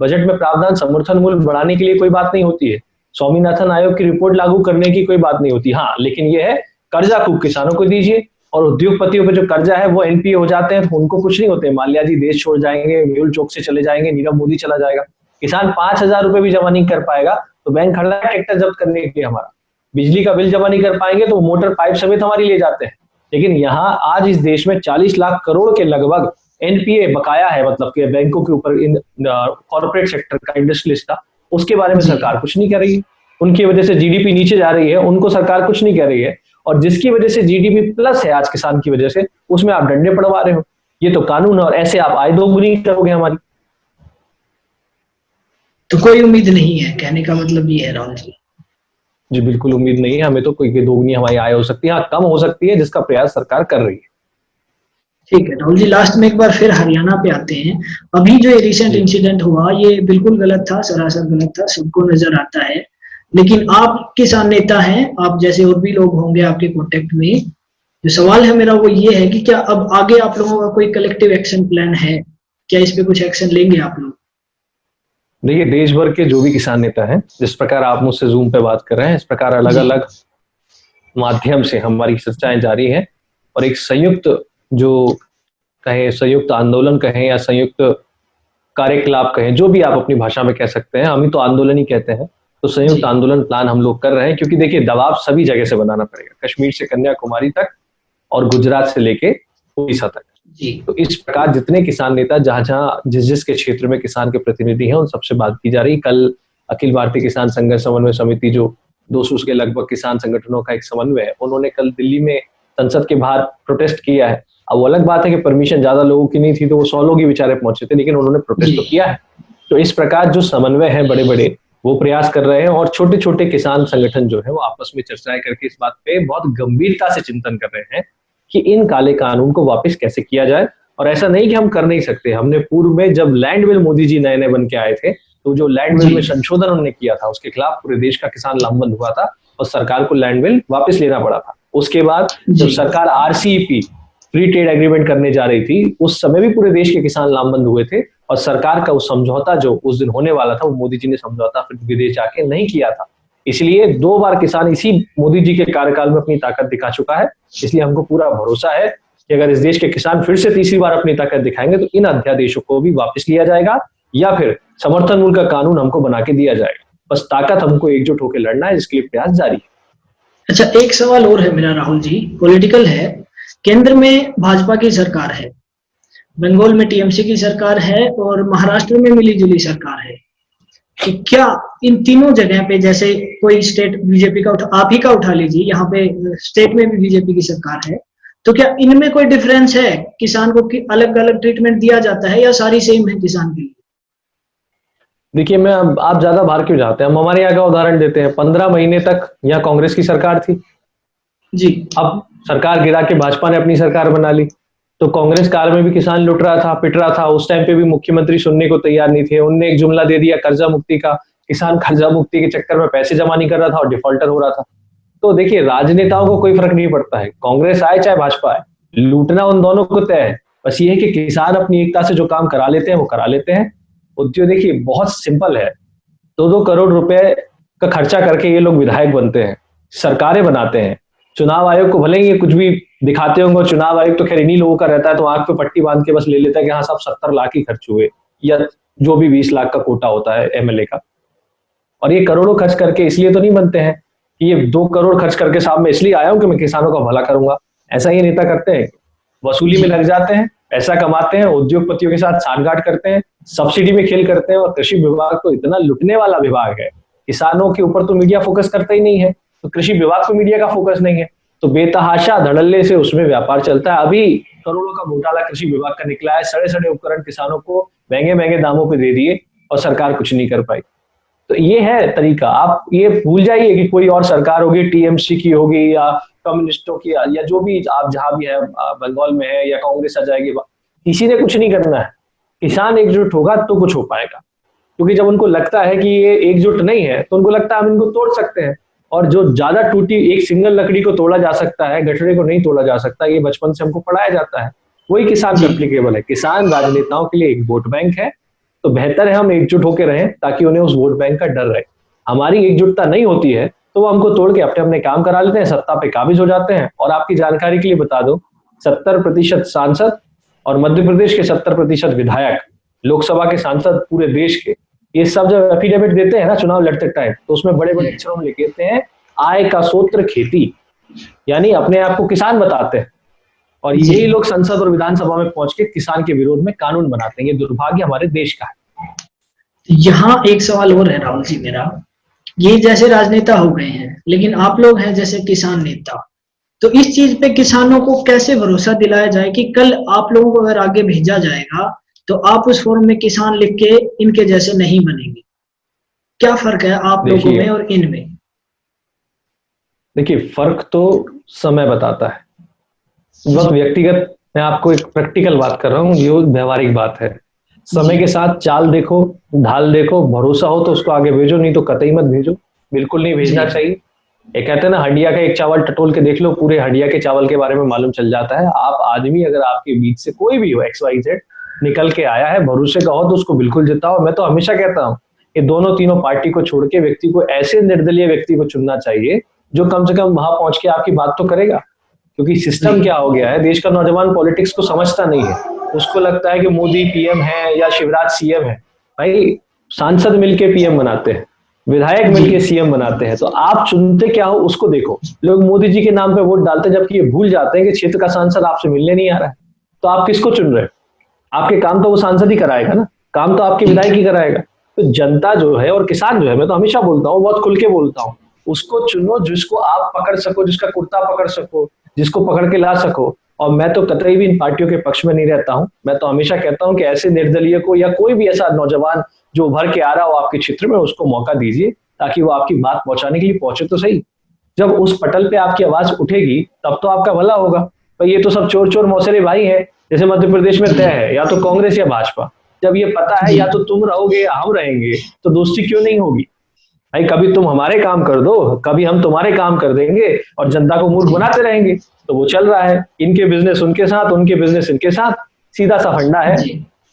Speaker 2: बजट में प्रावधान समर्थन मूल्य बढ़ाने के लिए कोई बात नहीं होती है, स्वामीनाथन आयोग की रिपोर्ट लागू करने की कोई बात नहीं होती। हाँ, लेकिन यह है कर्जा खूब किसानों को दीजिए, और उद्योगपतियों पे जो कर्जा है वो एनपीए हो जाते हैं तो उनको कुछ नहीं होते। माल्या जी देश छोड़ जाएंगे, मेहुल चौक से चले जाएंगे, नीरव मोदी चला जाएगा। किसान 5,000 रुपए भी जमा नहीं कर पाएगा तो बैंक खड़ा है ट्रैक्टर जब्त करने के लिए हमारा। बिजली का बिल जमा नहीं कर पाएंगे तो मोटर पाइप समेत हमारी ले जाते हैं। लेकिन यहाँ आज इस देश में 40 लाख करोड़ के लगभग एनपीए बकाया है, मतलब कि बैंकों के ऊपर, इन कॉर्पोरेट सेक्टर का, इंडस्ट्रियलिस्ट का, उसके बारे में सरकार कुछ नहीं कर रही है। उनकी वजह से जीडीपी नीचे जा रही है, उनको सरकार कुछ नहीं कह रही है। और जिसकी वजह से जीडीपी प्लस है आज किसान की वजह से, उसमें आप डंडे पड़वा रहे हो। ये तो कानून है और ऐसे आप आय दोगुनी करोगे हमारी।
Speaker 1: तो कोई उम्मीद नहीं है, कहने का मतलब ये है राहुल जी?
Speaker 2: जी बिल्कुल उम्मीद नहीं है हमें तो कोई दोगुनी हमारी आय हो सकती है, हाँ कम हो सकती है, जिसका प्रयास सरकार कर रही है।
Speaker 1: ठीक है राहुल जी, लास्ट में एक बार फिर हरियाणा पे आते हैं। अभी जो ये रिसेंट इंसिडेंट हुआ ये बिल्कुल गलत था, सरासर गलत था, सबको नजर आता है। लेकिन आप किसान नेता हैं, आप जैसे और भी लोग होंगे आपके कांटेक्ट में। जो सवाल है मेरा वो ये है कि क्या अब आगे आप लोगों का कोई कलेक्टिव एक्शन प्लान है? क्या इस पे कुछ एक्शन लेंगे आप लोग?
Speaker 2: देखिए, देश भर के जो भी किसान नेता हैं, जिस प्रकार आप मुझसे जूम पे बात कर रहे हैं, इस प्रकार अलग अलग माध्यम से हमारी चर्चाएं जारी हैं और एक संयुक्त, जो कहें संयुक्त आंदोलन कहें या संयुक्त कार्यकलाप कहें, जो भी आप अपनी भाषा में कह सकते हैं, हम ही तो आंदोलन ही कहते हैं। तो संयुक्त आंदोलन प्लान हम लोग कर रहे हैं, क्योंकि देखिए दबाव सभी जगह से बनाना पड़ेगा, कश्मीर से कन्याकुमारी तक और गुजरात से लेके उड़ीसा तक। तो इस प्रकार जितने किसान नेता जहां जहां जिस जिस के क्षेत्र में किसान के प्रतिनिधि हैं, उन सबसे बात की जा रही। कल अखिल भारतीय किसान संघर्ष समन्वय समिति, जो 200 के लगभग किसान संगठनों का एक समन्वय है, उन्होंने कल दिल्ली में संसद के बाहर प्रोटेस्ट किया है। अब वो अलग बात है कि परमिशन ज्यादा लोगों की नहीं थी तो वो 100 लोग ही बेचारे पहुंचे थे, लेकिन उन्होंने प्रोटेस्ट तो किया है। तो इस प्रकार जो समन्वय है बड़े बड़े, वो प्रयास कर रहे हैं और छोटे छोटे किसान संगठन जो है वो आपस में चर्चाएं करके इस बात पे बहुत गंभीरता से चिंतन कर रहे हैं कि इन काले कानून को वापस कैसे किया जाए। और ऐसा नहीं कि हम कर नहीं सकते, हमने पूर्व में जब लैंड बिल मोदी जी नए नए बन के आए थे, तो जो लैंड बिल में संशोधन उन्होंने किया था उसके खिलाफ पूरे देश का किसान लामबंद हुआ था और सरकार को लैंड बिल वापस लेना पड़ा था। उसके बाद जब सरकार आरसीईपी, फ्री ट्रेड एग्रीमेंट करने जा रही थी, उस समय भी पूरे देश के किसान लामबंद हुए थे और सरकार का उस समझौता जो उस दिन होने वाला था, वो मोदी जी ने समझौता फिर विदेश जाके नहीं किया था। इसलिए 2 बार किसान इसी मोदी जी के कार्यकाल में अपनी ताकत दिखा चुका है। इसलिए हमको पूरा भरोसा है कि अगर इस देश के किसान फिर से तीसरी बार अपनी ताकत दिखाएंगे तो इन अध्यादेशों को भी वापस लिया जाएगा या फिर समर्थन मूल्य का कानून हमको बना के दिया जाएगा। बस ताकत हमको एकजुट होकर लड़ना है, जिसके लिए प्रयास जारी है।
Speaker 1: अच्छा, एक सवाल और है मेरा राहुल जी, पॉलिटिकल है। केंद्र में भाजपा की सरकार है, बंगाल में टीएमसी की सरकार है और महाराष्ट्र में मिलीजुली सरकार है। तो क्या इन तीनों जगह पे, जैसे कोई स्टेट बीजेपी का आप ही का उठा लीजिए, यहाँ पे स्टेट में भी बीजेपी की सरकार है, तो क्या इनमें कोई डिफरेंस है? किसान को अलग अलग ट्रीटमेंट दिया जाता है या सारी सेम है किसान के लिए?
Speaker 2: देखिए, मैं आप ज्यादा बाहर क्यों जाते हैं, हम हमारे यहाँ का उदाहरण देते हैं। 15 महीने तक यहाँ कांग्रेस की सरकार थी जी, अब सरकार गिरा के भाजपा ने अपनी सरकार बना ली। तो कांग्रेस काल में भी किसान लुट रहा था, पिट रहा था, उस टाइम पे भी मुख्यमंत्री सुनने को तैयार नहीं थे। उनने एक जुमला दे दिया कर्जा मुक्ति का, किसान कर्जा मुक्ति के चक्कर में पैसे जमा नहीं कर रहा था और डिफॉल्टर हो रहा था। तो देखिए, राजनेताओं को कोई फर्क नहीं पड़ता है, कांग्रेस आए चाहे भाजपा आए, लूटना उन दोनों को तय है। बस ये है कि किसान अपनी एकता से जो काम करा लेते हैं वो करा लेते हैं। उद्योग देखिए बहुत सिंपल है, 2-2 करोड़ रुपए का खर्चा करके ये लोग विधायक बनते हैं, सरकारें बनाते हैं। चुनाव आयोग को भले ही ये कुछ भी दिखाते होंगे, चुनाव आयोग तो खैर इन्हीं लोगों का रहता है, तो आंख पे पट्टी बांध के बस ले लेता है कि हाँ साहब 70 लाख ही खर्च हुए, या जो भी 20 लाख का कोटा होता है एमएलए का। और ये करोड़ों खर्च करके इसलिए तो नहीं बनते हैं कि ये 2 करोड़ खर्च करके साहब मैं इसलिए आया हूं कि मैं किसानों का भला करूंगा। ऐसा ये नेता करते हैं, वसूली में लग जाते हैं, पैसा कमाते हैं, उद्योगपतियों के साथ सांठगांठ करते हैं, सब्सिडी में खेल करते हैं। और कृषि विभाग तो इतना लुटने वाला विभाग है, किसानों के ऊपर तो मीडिया फोकस करता ही नहीं है, तो कृषि विभाग पर मीडिया का फोकस नहीं है, तो बेतहाशा धड़ल्ले से उसमें व्यापार चलता है। अभी करोड़ों का घोटाला कृषि विभाग का निकला है, सड़े उपकरण किसानों को महंगे महंगे दामों पे दे दिए और सरकार कुछ नहीं कर पाई। तो ये है तरीका। आप ये भूल जाइए कि कोई और सरकार होगी, टीएमसी की होगी या कम्युनिस्टों की, या जो भी आप जहां भी है, बंगाल में है या कांग्रेस आ जाएगी, किसी ने कुछ नहीं करना है। किसान एकजुट होगा तो कुछ हो पाएगा, क्योंकि जब उनको लगता है कि ये एकजुट नहीं है तो उनको लगता है हम इनको तोड़ सकते हैं। और जो ज्यादा टूटी एक सिंगल लकड़ी को तोड़ा जा सकता है, गठड़े को नहीं तोड़ा जा सकता, ये बचपन से हमको पढ़ाया जाता है। वही किसान एप्लीकेबल है। किसान राजनेताओं के लिए एक वोट बैंक है, तो बेहतर है हम एकजुट होकर रहें ताकि उन्हें उस वोट बैंक का डर रहे। हमारी एकजुटता नहीं होती है तो वो हमको तोड़ के अपने अपने काम करा लेते हैं, सत्ता पे काबिज हो जाते हैं। और आपकी जानकारी के लिए बता दो, 70% सांसद और मध्य प्रदेश के 70% विधायक, लोकसभा के सांसद पूरे देश के, ये सब जब एफिडेविट देते हैं ना चुनाव लड़ते टाइम, तो उसमें बड़े बड़े अक्षरों में लिखते हैं आय का सूत्र खेती, यानी अपने आप को किसान बताते हैं। और यही लोग संसद और विधानसभा में पहुंच के किसान के विरोध में कानून बनाते हैं। ये दुर्भाग्य हमारे देश का है।
Speaker 1: यहाँ एक सवाल और है राहुल जी मेरा, ये जैसे राजनेता हो गए हैं, लेकिन आप लोग हैं जैसे किसान नेता, तो इस चीज पे किसानों को कैसे भरोसा दिलाया जाए कि कल आप लोगों को अगर आगे भेजा जाएगा तो आप उस फॉर्म में किसान लिख के इनके जैसे नहीं बनेंगे? क्या फर्क है आप लोगों में और इनमें?
Speaker 2: देखिए, फर्क तो समय बताता है। वक्त व्यक्तिगत, मैं आपको एक प्रैक्टिकल बात कर रहा हूँ, ये व्यवहारिक बात है। समय के साथ चाल देखो, ढाल देखो, भरोसा हो तो उसको आगे भेजो, नहीं तो कतई मत भेजो, बिल्कुल नहीं भेजना चाहिए। एक कहते हैं ना, हंडिया का एक चावल टटोल के देख लो, पूरे हंडिया के चावल के बारे में मालूम चल जाता है। आप आदमी अगर आपके बीच से कोई भी हो, XYZ निकल के आया है, भरोसे का हो तो उसको बिल्कुल जिताओ। मैं तो हमेशा कहता हूँ कि दोनों तीनों पार्टी को छोड़ के व्यक्ति को, ऐसे निर्दलीय व्यक्ति को चुनना चाहिए जो कम से कम वहां पहुंच के आपकी बात तो करेगा। क्योंकि सिस्टम क्या हो गया है, देश का नौजवान पॉलिटिक्स को समझता नहीं है। उसको लगता है कि मोदी पीएम है या शिवराज सीएम है। भाई, सांसद मिलके पीएम बनाते हैं, विधायक मिलके सीएम बनाते हैं, तो आप चुनते क्या हो उसको देखो। लोग मोदी जी के नाम पे वोट डालते हैं, जबकि ये भूल जाते हैं कि क्षेत्र का सांसद आपसे मिलने नहीं आ रहा है, तो आप किसको चुन रहे हो? आपके काम तो वो सांसद ही कराएगा ना, काम तो आपके विधायक ही कराएगा। तो जनता जो है और किसान जो है, मैं तो हमेशा बोलता हूँ, बहुत खुल के बोलता हूँ, उसको चुनो जिसको आप पकड़ सको, जिसका कुर्ता पकड़ सको, जिसको पकड़ के ला सको। और मैं तो कतई भी इन पार्टियों के पक्ष में नहीं रहता हूं। मैं तो हमेशा कहता हूं कि ऐसे निर्दलीय को या कोई भी ऐसा नौजवान जो उभर के आ रहा हो आपके क्षेत्र में, उसको मौका दीजिए ताकि वो आपकी बात पहुंचाने के लिए पहुंचे तो सही। जब उस पटल पे आपकी आवाज उठेगी तब तो आपका भला होगा। भाई, ये तो सब चोर चोर मौसेरे भाई हैं, जैसे मध्य प्रदेश में तय है या तो कांग्रेस या भाजपा। जब ये पता है या तो तुम रहोगे या हम रहेंगे, तो दोस्ती क्यों नहीं होगी? भाई, कभी तुम हमारे काम कर दो, कभी हम तुम्हारे काम कर देंगे, और जनता को मूर्ख बनाते रहेंगे। तो वो चल रहा है, इनके बिजनेस उनके साथ, उनके बिजनेस इनके साथ, सीधा सा फंडा है।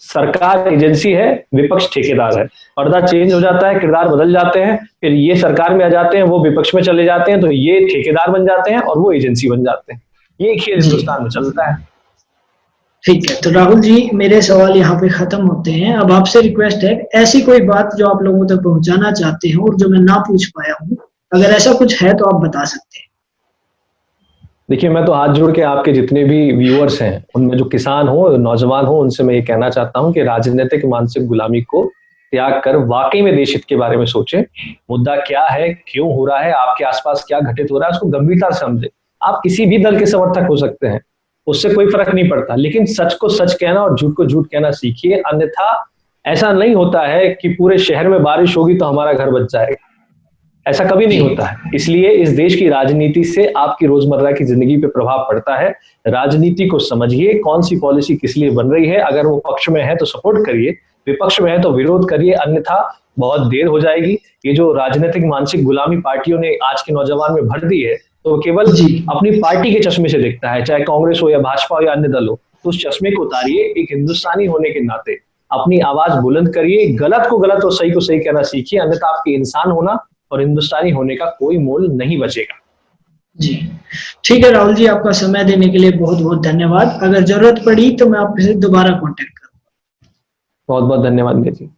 Speaker 2: सरकार एजेंसी है, विपक्ष ठेकेदार है। पर्दा चेंज हो जाता है, किरदार बदल जाते हैं, फिर ये सरकार में आ जाते हैं, वो विपक्ष में चले जाते हैं, तो ये ठेकेदार बन जाते हैं और वो एजेंसी बन जाते हैं। ये खेल हिंदुस्तान में चलता है।
Speaker 1: ठीक है, तो राहुल जी, मेरे सवाल यहाँ पे खत्म होते हैं। अब आपसे रिक्वेस्ट है, ऐसी कोई बात जो आप लोगों तक पहुंचाना चाहते हो और जो मैं ना पूछ पाया हूँ, अगर ऐसा कुछ है तो आप बता सकते हैं।
Speaker 2: देखिए, मैं तो हाथ जोड़ के आपके जितने भी व्यूअर्स हैं, उनमें जो किसान हो, नौजवान हो, उनसे मैं ये कहना चाहता हूं कि राजनीतिक मानसिक गुलामी को त्याग कर वाकई में देश हित के बारे में सोचें। मुद्दा क्या है, क्यों हो रहा है, आपके आसपास क्या घटित हो रहा है, उसको गंभीरता से समझें। आप किसी भी दल के समर्थक हो सकते हैं, उससे कोई फर्क नहीं पड़ता, लेकिन सच को सच कहना और झूठ को झूठ कहना सीखिए। अन्यथा ऐसा नहीं होता है कि पूरे शहर में बारिश होगी तो हमारा घर बच जाएगा। ऐसा कभी नहीं होता है। इसलिए इस देश की राजनीति से आपकी रोजमर्रा की जिंदगी पे प्रभाव पड़ता है। राजनीति को समझिए, कौन सी पॉलिसी किस लिए बन रही है। अगर वो पक्ष में है तो सपोर्ट करिए, विपक्ष में है तो विरोध करिए, अन्यथा बहुत देर हो जाएगी। ये जो राजनीतिक मानसिक गुलामी पार्टियों ने आज के नौजवान में भर दी है, तो केवल अपनी पार्टी के चश्मे से दिखता है, चाहे कांग्रेस हो या भाजपा हो या अन्य दल हो। तो उस चश्मे को उतारिए, एक हिंदुस्तानी होने के नाते अपनी आवाज बुलंद करिए, गलत को गलत और सही को सही कहना सीखिए, अन्यथा आपके इंसान होना और हिंदुस्तानी होने का कोई मोल नहीं बचेगा।
Speaker 1: जी ठीक है राहुल जी, आपका समय देने के लिए बहुत बहुत धन्यवाद। अगर जरूरत पड़ी तो मैं आपसे दोबारा कांटेक्ट करूंगा।
Speaker 2: बहुत बहुत धन्यवाद जी।